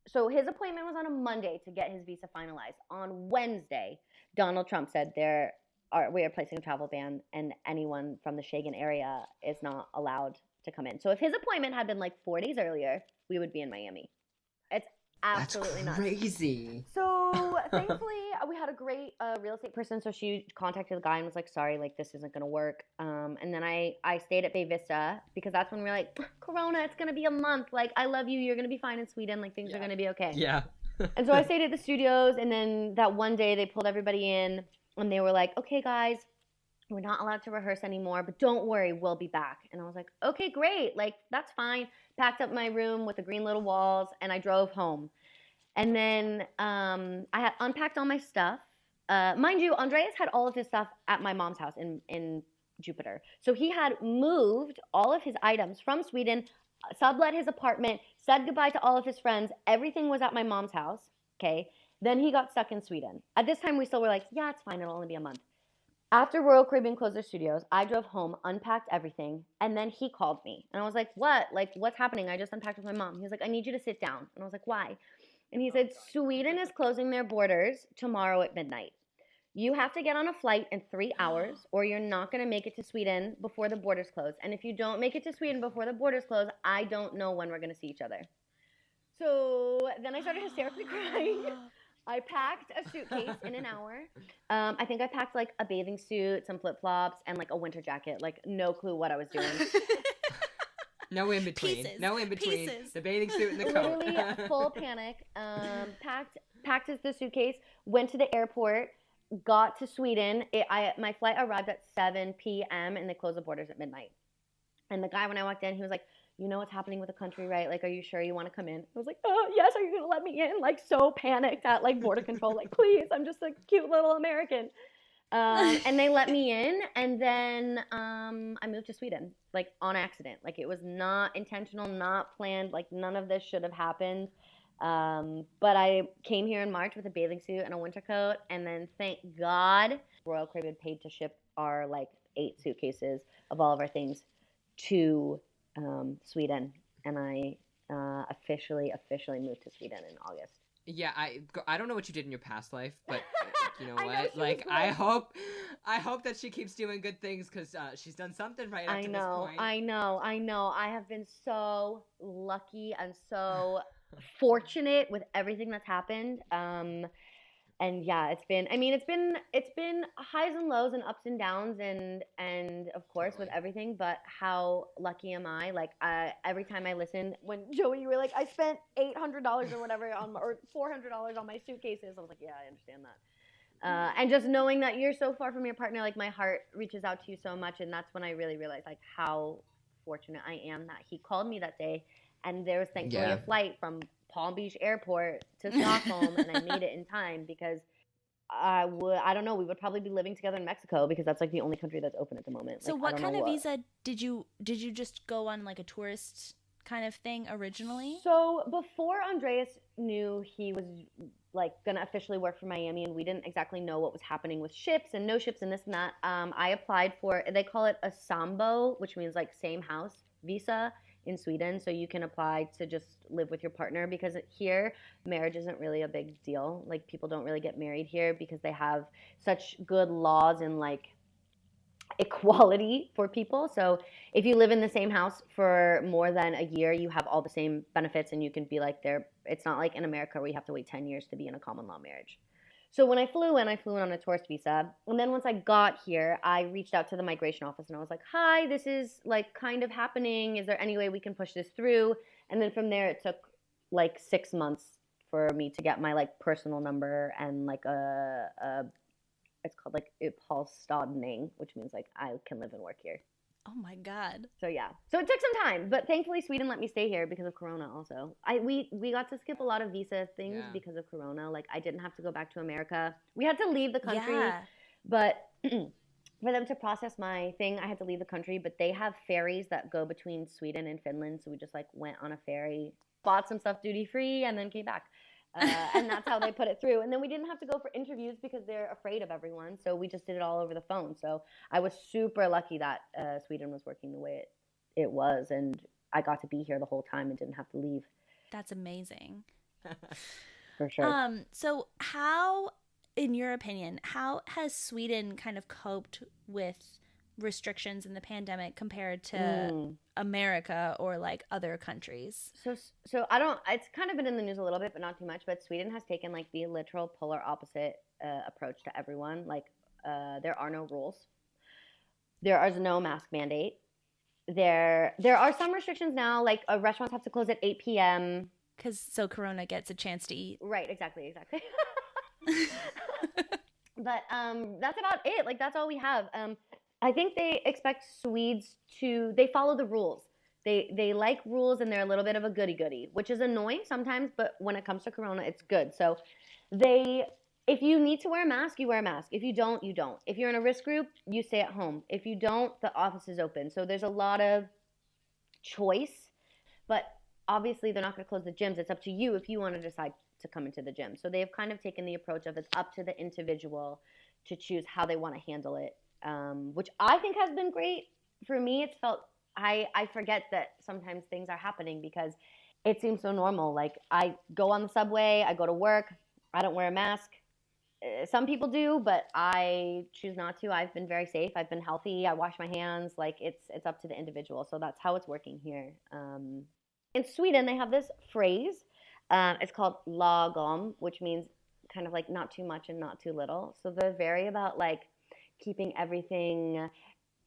so his appointment was on a Monday to get his visa finalized. On Wednesday, Donald Trump said we are placing a travel ban, and anyone from the Shagan area is not allowed to come in. So if his appointment had been like 4 days earlier, we would be in Miami. It's absolutely That's crazy. Nuts. So thankfully, we had a great real estate person. So she contacted the guy and was like, sorry, like, this isn't going to work. And then I stayed at Bay Vista, because that's when we were like, Corona, it's going to be a month. Like, I love you. You're going to be fine in Sweden. Like, things are going to be okay. Yeah. And so I stayed at the studios. And then that one day they pulled everybody in, and they were like, okay, guys, we're not allowed to rehearse anymore, but don't worry, we'll be back. And I was like, okay, great. Like, that's fine. Packed up my room with the green little walls, and I drove home. And then I had unpacked all my stuff. Mind you, Andreas had all of his stuff at my mom's house in Jupiter. So he had moved all of his items from Sweden, sublet his apartment, said goodbye to all of his friends. Everything was at my mom's house, okay? Then he got stuck in Sweden. At this time, we still were like, yeah, it's fine. It'll only be a month. After Royal Caribbean closed their studios, I drove home, unpacked everything, and then he called me. And I was like, what? Like, what's happening? I just unpacked with my mom. He was like, I need you to sit down. And I was like, why? And he said, Sweden is closing their borders tomorrow at midnight. You have to get on a flight in 3 hours, or you're not going to make it to Sweden before the borders close. And if you don't make it to Sweden before the borders close, I don't know when we're going to see each other. So then I started hysterically crying. I packed a suitcase in an hour. I think I packed like a bathing suit, some flip-flops, and like a winter jacket. Like no clue what I was doing. No in between. Pieces. No in between. Pieces. The bathing suit and the coat. Literally full panic. Packed the suitcase, went to the airport, got to Sweden. My flight arrived at 7 p.m. and they closed the borders at midnight. And the guy, when I walked in, he was like, you know what's happening with the country, right? Like, are you sure you want to come in? I was like, oh, yes, are you going to let me in? Like, so panicked at, like, border control. Like, please, I'm just a cute little American. And they let me in, and then I moved to Sweden, like, on accident. Like, it was not intentional, not planned. Like, none of this should have happened. But I came here in March with a bathing suit and a winter coat, and then, thank God, Royal Caribbean paid to ship our, like, 8 suitcases of all of our things to Sweden, and I officially moved to Sweden in August. Yeah, I don't know what you did in your past life, but you know I what? know, like I hope that she keeps doing good things because she's done something right up to this point. I know. I have been so lucky and so fortunate with everything that's happened. And yeah, it's been highs and lows and ups and downs and of course with everything, but how lucky am I? Like every time I listen, when Joey, you were like, I spent $800 or whatever or $400 on my suitcases. I was like, yeah, I understand that. And just knowing that you're so far from your partner, like my heart reaches out to you so much. And that's when I really realized like how fortunate I am that he called me that day. And there was thankfully a flight from Palm Beach Airport to Stockholm, and I made it in time because I don't know, we would probably be living together in Mexico because that's like the only country that's open at the moment. So like, what kind of visa did you just go on, like a tourist kind of thing originally? So before Andreas knew he was like gonna officially work for Miami, and we didn't exactly know what was happening with ships and no ships and this and that, I applied for, they call it a sambo, which means like same house visa in Sweden. So you can apply to just live with your partner, because here marriage isn't really a big deal. Like people don't really get married here because they have such good laws and like equality for people. So if you live in the same house for more than a year, you have all the same benefits, and you can be like there. It's not like in America where you have to wait 10 years to be in a common law marriage. So when I flew in on a tourist visa. And then once I got here, I reached out to the migration office and I was like, hi, this is like kind of happening. Is there any way we can push this through? And then from there, it took like 6 months for me to get my like personal number and like it's called like uppehållstillstånd, which means like I can live and work here. Oh my God. So yeah. So it took some time, but thankfully Sweden let me stay here because of Corona also. We got to skip a lot of visa things because of Corona. Like I didn't have to go back to America. We had to leave the country, but for them to process my thing, I had to leave the country, but they have ferries that go between Sweden and Finland. So we just like went on a ferry, bought some stuff duty free, and then came back. And that's how they put it through. And then we didn't have to go for interviews because they're afraid of everyone. So we just did it all over the phone. So I was super lucky that Sweden was working the way it was. And I got to be here the whole time and didn't have to leave. That's amazing. For sure. So how, in your opinion, how has Sweden kind of coped with restrictions in the pandemic compared to America or like other countries? So I don't, it's kind of been in the news a little bit, but not too much. But Sweden has taken like the literal polar opposite approach to everyone. Like there are no rules. There is no mask mandate. There are some restrictions now, like restaurants have to close at 8 p.m. So Corona gets a chance to eat. Right, exactly. But that's about it. Like that's all we have. I think they expect Swedes they follow the rules. They like rules, and they're a little bit of a goody-goody, which is annoying sometimes, but when it comes to Corona, it's good. So if you need to wear a mask, you wear a mask. If you don't, you don't. If you're in a risk group, you stay at home. If you don't, the office is open. So there's a lot of choice, but obviously they're not going to close the gyms. It's up to you if you want to decide to come into the gym. So they've kind of taken the approach of it's up to the individual to choose how they want to handle it, which I think has been great. For me, it's felt, I forget that sometimes things are happening because it seems so normal. Like I go on the subway, I go to work, I don't wear a mask. Some people do, but I choose not to. I've been very safe. I've been healthy. I wash my hands. Like it's up to the individual. So that's how it's working here. In Sweden, they have this phrase. It's called lagom, which means kind of like not too much and not too little. So they're very about like keeping everything.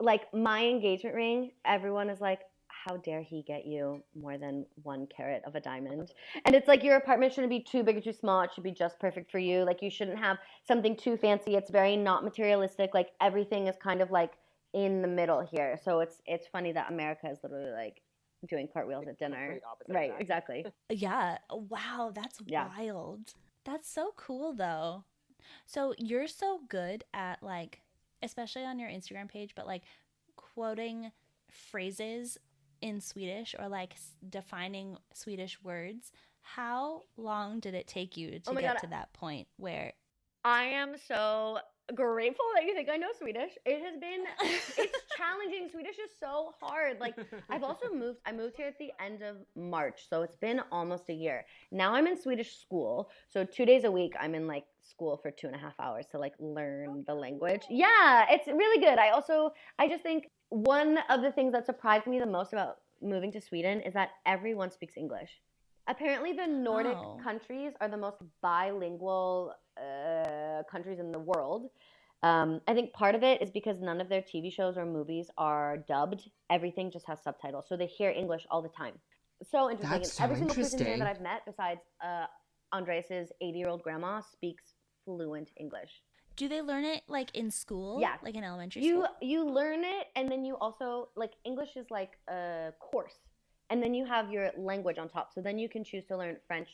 Like my engagement ring, everyone is like, how dare he get you more than 1 carat of a diamond? And it's like your apartment shouldn't be too big or too small. It should be just perfect for you. Like you shouldn't have something too fancy. It's very not materialistic. Like everything is kind of like in the middle here. So it's funny that America is literally like doing cartwheels at dinner. Right, exactly. Yeah. Wow, that's wild. That's so cool though. So you're so good at like, especially on your Instagram page, but like quoting phrases in Swedish or like defining Swedish words. How long did it take you to get to that point where I am so grateful that you think I know Swedish. It has been, it's challenging. Swedish is so hard. Like I moved here at the end of March. So it's been almost a year. Now I'm in Swedish school. So 2 days a week, I'm in like school for 2.5 hours to like learn the language. Yeah, it's really good. I just think one of the things that surprised me the most about moving to Sweden is that everyone speaks English. Apparently the Nordic countries are the most bilingual countries in the world. I think part of it is because none of their TV shows or movies are dubbed. Everything just has subtitles. So they hear English all the time. So interesting. That's so every single person here that I've met besides Andres' 80-year-old grandma speaks fluent English. Do they learn it like in school? Yeah. Like in elementary school? You learn it, and then you also, like, English is like a course. And then you have your language on top. So then you can choose to learn French,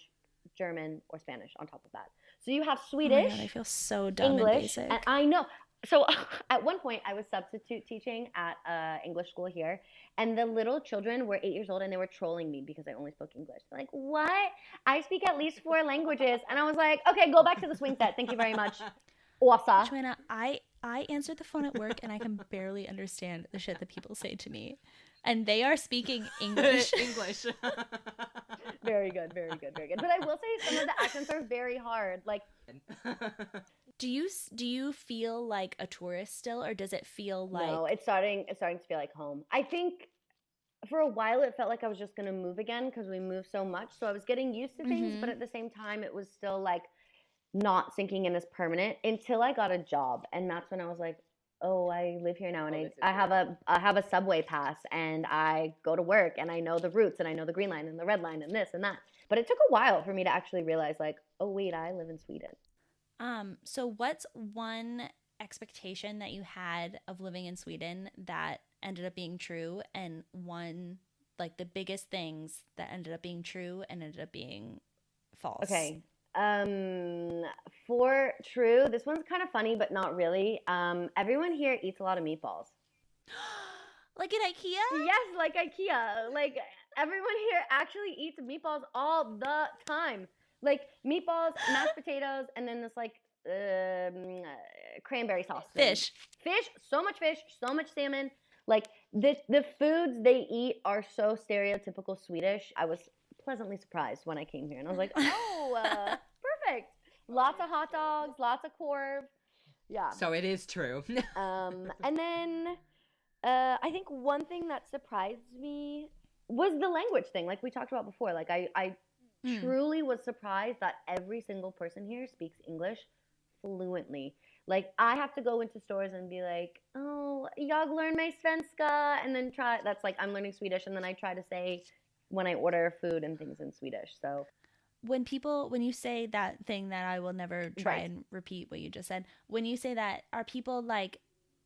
German, or Spanish on top of that. So you have Swedish, oh my God, I feel so dumb English, and basic. and I know. So at one point, I was substitute teaching at English school here, and the little children were 8 years old, and they were trolling me because I only spoke English. They're like, what? I speak at least 4 languages. And I was like, okay, go back to the swing set. Thank you very much. Awesome. Joanna, I answered the phone at work, and I can barely understand the shit that people say to me. And they are speaking English. English. Very good, very good, very good. But I will say some of the accents are very hard. Like, do you feel like a tourist still, or does it feel like? No, it's starting to feel like home. I think for a while it felt like I was just gonna move again because we moved so much. So I was getting used to things, but at the same time it was still like not sinking in as permanent until I got a job, and that's when I was like, oh, I live here now, and I have a subway pass, and I go to work, and I know the routes, and I know the green line and the red line and this and that. But it took a while for me to actually realize, like, oh wait, I live in Sweden. So what's one expectation that you had of living in Sweden that ended up being true, and one, like, the biggest things that ended up being true and ended up being false? Okay. For true, this one's kind of funny, but not really. Everyone here eats a lot of meatballs. Like at IKEA? Yes, like IKEA. Like everyone here actually eats meatballs all the time. Like meatballs, mashed potatoes, and then this like cranberry sauce. Fish, so much fish, so much salmon. Like the foods they eat are so stereotypical Swedish. I was pleasantly surprised when I came here, and I was like, oh, perfect. Lots of hot dogs, lots of korv. Yeah. So it is true. And then I think one thing that surprised me was the language thing, like we talked about before. Like I truly was surprised that every single person here speaks English fluently. Like I have to go into stores and be like, oh, jag learn mig svenska, and then that's like I'm learning Swedish, and then I try to say when I order food and things in Swedish. So when you say that thing that I will never try and repeat what you just said, when you say that, are people like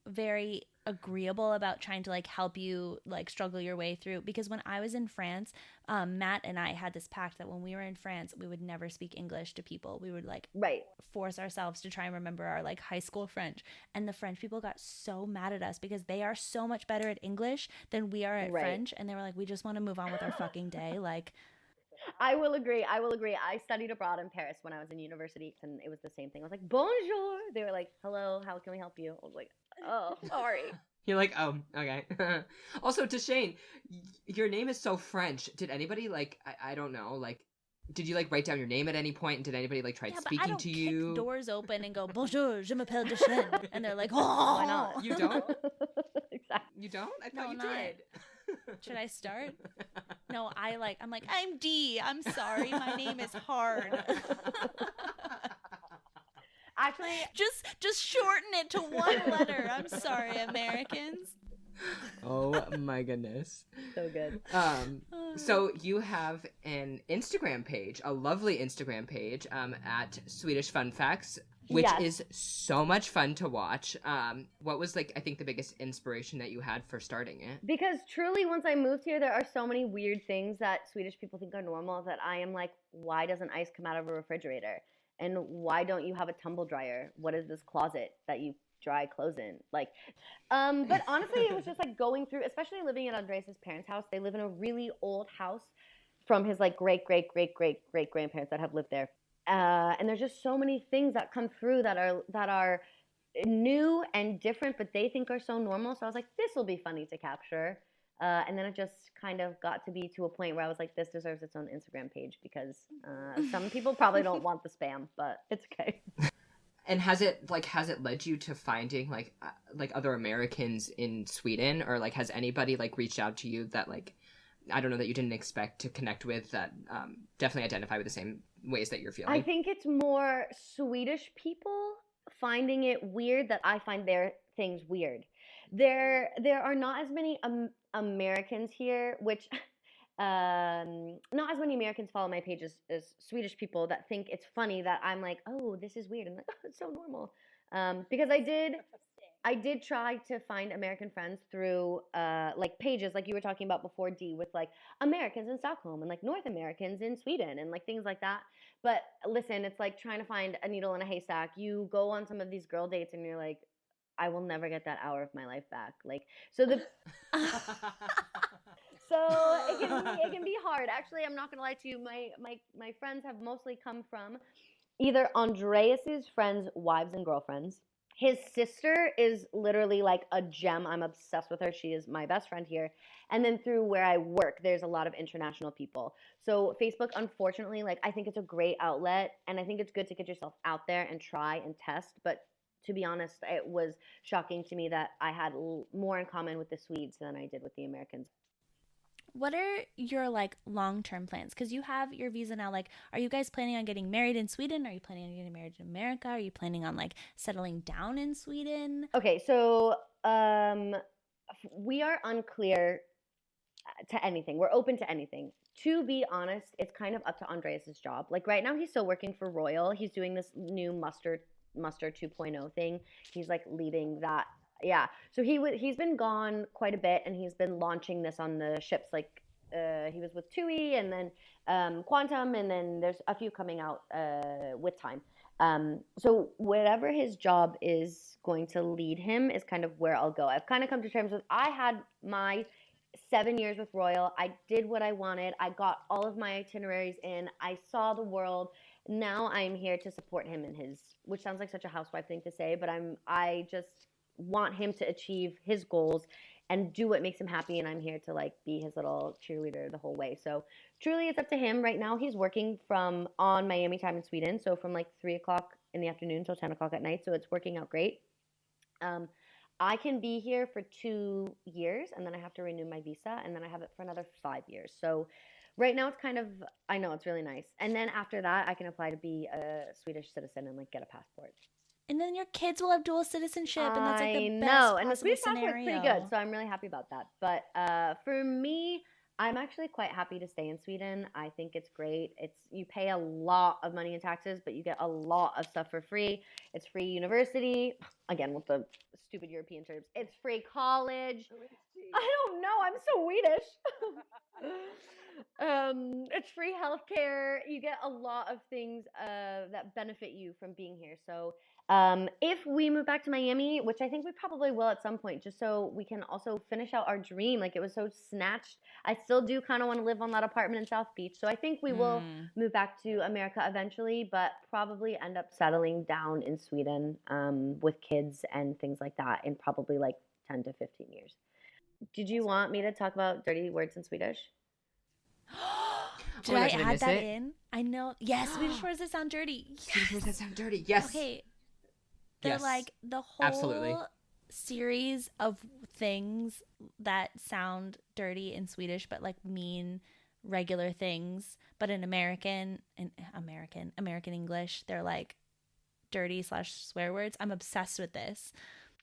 very agreeable about trying to like help you like struggle your way through? Because when I was in France, Matt and I had this pact that when we were in France, we would never speak English to people. We would like force ourselves to try and remember our like high school French. And the French people got so mad at us because they are so much better at English than we are at French. And they were like, we just want to move on with our fucking day. Like, I will agree. I studied abroad in Paris when I was in university, and it was the same thing. I was like, bonjour. They were like, hello, how can we help you? I was like, oh, sorry. You're like, oh, okay. Also, Deshane, your name is so French. Did anybody, like, I don't know, like, did you, like, write down your name at any point? And did anybody, like, try speaking to you? I don't kick doors open and go, bonjour, je m'appelle Deshane. And they're like, oh. Why not? You don't? Exactly. You don't? I thought you not. did. Should I start? No, I'm like, I'm Dee. I'm sorry. My name is hard. Actually, just shorten it to one letter. I'm sorry, Americans. Oh my goodness. So good. So you have an Instagram page, a lovely Instagram page, at Swedish Fun Facts, which is so much fun to watch. What was, like, I think the biggest inspiration that you had for starting it? Because truly, once I moved here, there are so many weird things that Swedish people think are normal that I am like, why doesn't ice come out of a refrigerator? And why don't you have a tumble dryer? What is this closet that you dry clothes in? Like, but honestly, it was just like going through, especially living at Andreas' parents' house. They live in a really old house from his like great grandparents that have lived there. And there's just so many things that come through that are new and different, but they think are so normal. So I was like, this will be funny to capture. And then it just kind of got to be to a point where I was like, this deserves its own Instagram page because some people probably don't want the spam, but it's okay. And has it led you to finding like other Americans in Sweden, or like has anybody like reached out to you that like, I don't know, that you didn't expect to connect with, that definitely identify with the same ways that you're feeling? I think it's more Swedish people finding it weird that I find their things weird. There are not as many Americans here, which not as many Americans follow my page as Swedish people that think it's funny that I'm like, oh, this is weird. I'm like, oh, it's so normal. Because I did try to find American friends through like pages like you were talking about before, Dee, with like Americans in Stockholm and like North Americans in Sweden and like things like that. But listen, it's like trying to find a needle in a haystack. You go on some of these girl dates and you're like, I will never get that hour of my life back. Like, so it can be hard. Actually, I'm not gonna lie to you. My friends have mostly come from either Andreas's friends' wives and girlfriends. His sister is literally like a gem. I'm obsessed with her. She is my best friend here. And then through where I work, there's a lot of international people. So Facebook, unfortunately, like I think it's a great outlet, and I think it's good to get yourself out there and try and test. But to be honest, it was shocking to me that I had more in common with the Swedes than I did with the Americans. What are your like long-term plans? Because you have your visa now. Like, are you guys planning on getting married in Sweden? Are you planning on getting married in America? Are you planning on like settling down in Sweden? Okay, so we are unclear to anything. We're open to anything. To be honest, it's kind of up to Andreas's job. Like right now, he's still working for Royal. He's doing this new Muster 2.0 thing. He's like leading that. Yeah. So he's been gone quite a bit, and he's been launching this on the ships. Like he was with TUI, and then Quantum, and then there's a few coming out with time. So whatever his job is going to lead him is kind of where I'll go. I've kind of come to terms with, I had my 7 years with Royal. I did what I wanted. I got all of my itineraries in. I saw the world. Now I'm here to support him in his, which sounds like such a housewife thing to say, but I just want him to achieve his goals and do what makes him happy, and I'm here to like be his little cheerleader the whole way. So truly it's up to him. Right now he's working on Miami time in Sweden, so from like 3 o'clock in the afternoon till 10 o'clock at night, so it's working out great. I can be here for 2 years, and then I have to renew my visa, and then I have it for another 5 years. So right now it's kind of, I know, it's really nice. And then after that, I can apply to be a Swedish citizen and like get a passport. And then your kids will have dual citizenship, and that's like the best possible and the Swedish passport's pretty good, so I'm really happy about that. But for me, I'm actually quite happy to stay in Sweden. I think it's great. You pay a lot of money in taxes, but you get a lot of stuff for free. It's free university. Again, with the stupid European terms. It's free college. I don't know. I'm Swedish. It's free healthcare. You get a lot of things that benefit you from being here. So If we move back to Miami, which I think we probably will at some point, just so we can also finish out our dream. Like, it was so snatched. I still do kind of want to live on that apartment in South Beach. So I think we will move back to America eventually, but probably end up settling down in Sweden with kids and things like that in probably like 10 to 15 years. Did you want me to talk about dirty words in Swedish? Did I add that in? I know. Yes, Swedish words that sound dirty. Yes. Swedish words that sound dirty. Yes. Okay. They're like the whole series of things that sound dirty in Swedish, but like mean regular things. But in American English, they're like dirty / swear words. I'm obsessed with this.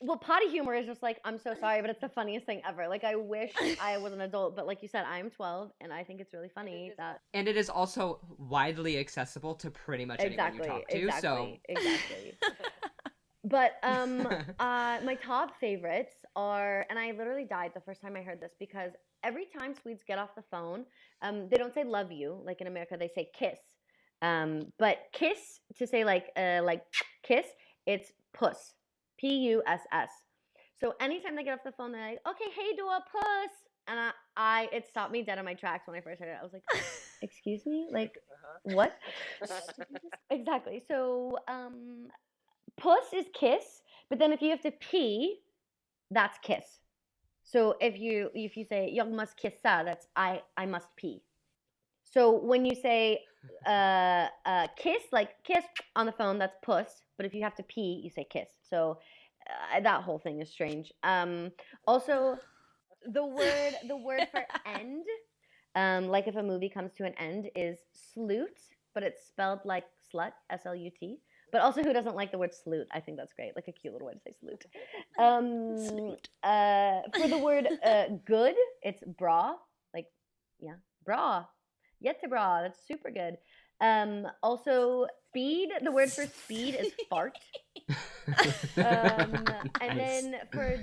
Well, potty humor is just like, I'm so sorry, but it's the funniest thing ever. Like, I wish I was an adult, but like you said, I am 12, and I think it's really funny that... And it is also widely accessible to pretty much anyone you talk to. Exactly. But my top favorites are, and I literally died the first time I heard this, because every time Swedes get off the phone, they don't say love you. Like in America, they say kiss. But kiss, to say like kiss, it's puss. Puss. So anytime they get off the phone, they're like, okay, hey, do a puss. And it stopped me dead in my tracks when I first heard it. I was like, excuse me? Like, what? Exactly. So puss is kiss, but then if you have to pee, that's kiss. So if you say, jag måste kissa, that's I must pee. So when you say kiss, like kiss on the phone, that's puss. But if you have to pee, you say kiss. So that whole thing is strange. Also, the word for end, like if a movie comes to an end, is slut, but it's spelled like slut, S-L-U-T. But also, who doesn't like the word salute? I think that's great. Like a cute little way to say salute. For the word good, it's bra. Like, yeah, bra. Jättebra. That's super good. Also, speed. The word for speed is fart. And then for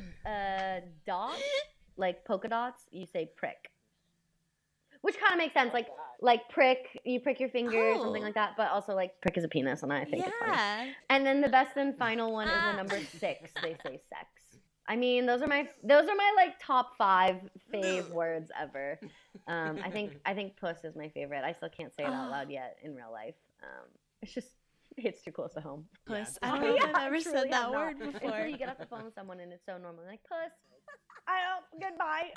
dot, like polka dots, you say prick. Which kind of makes sense, like prick, you prick your finger or something like that, but also like prick is a penis, and I think it's funny. And then the best and final one is the number 6. They say sex. I mean, those are my like top 5 fave words ever. I think puss is my favorite. I still can't say it out loud yet in real life. It's just hits too close to home. Puss. I don't know if I've ever said that word before. Until you get off the phone with someone and it's so normal, like puss. Goodbye.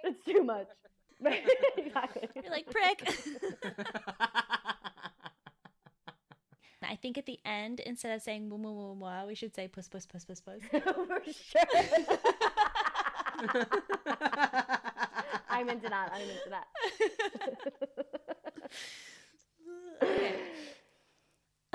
It's too much. Exactly. You're like prick. I think at the end, instead of saying moo moo moo moo, we should say puss puss puss puss puss. For sure. I'm into that.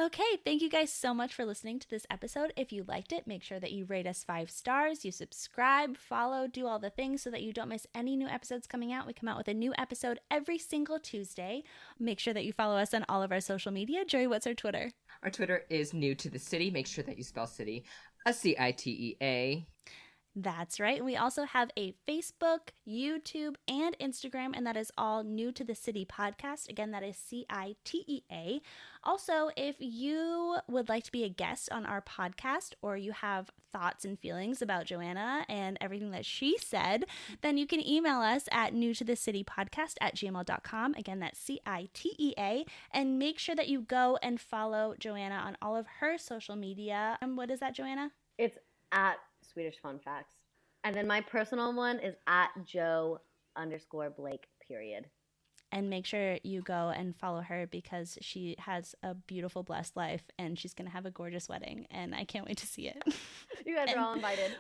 Okay, thank you guys so much for listening to this episode. If you liked it, make sure that you rate us 5 stars, you subscribe, follow, do all the things so that you don't miss any new episodes coming out. We come out with a new episode every single Tuesday. Make sure that you follow us on all of our social media. Joey, what's our Twitter? Our Twitter is New to the City. Make sure that you spell city CiTea. That's right. We also have a Facebook, YouTube, and Instagram, and that is all New to the City podcast. Again, that is CiTea. Also, if you would like to be a guest on our podcast, or you have thoughts and feelings about Joanna and everything that she said, then you can email us at newtothecitypodcast@gmail.com. Again, that's CiTea. And make sure that you go and follow Joanna on all of her social media. And what is that, Joanna? It's at Swedish Fun Facts. And then my personal one is at Joe_Blake, period. And make sure you go and follow her because she has a beautiful, blessed life and she's going to have a gorgeous wedding. And I can't wait to see it. You guys are all invited.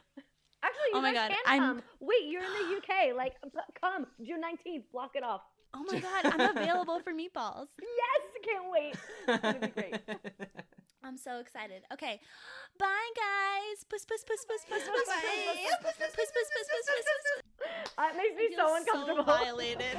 Actually, you guys can come. Wait, you're in the UK. Like, come. June 19th. Block it off. Oh my God. I'm available for meatballs. Yes. Can't wait. It's going to be great. I'm so excited. Okay. Bye, guys. Puss, puss, puss, puss, puss, puss, puss, puss, puss, puss, puss, puss, puss, puss, puss. It makes me so uncomfortable. So violated.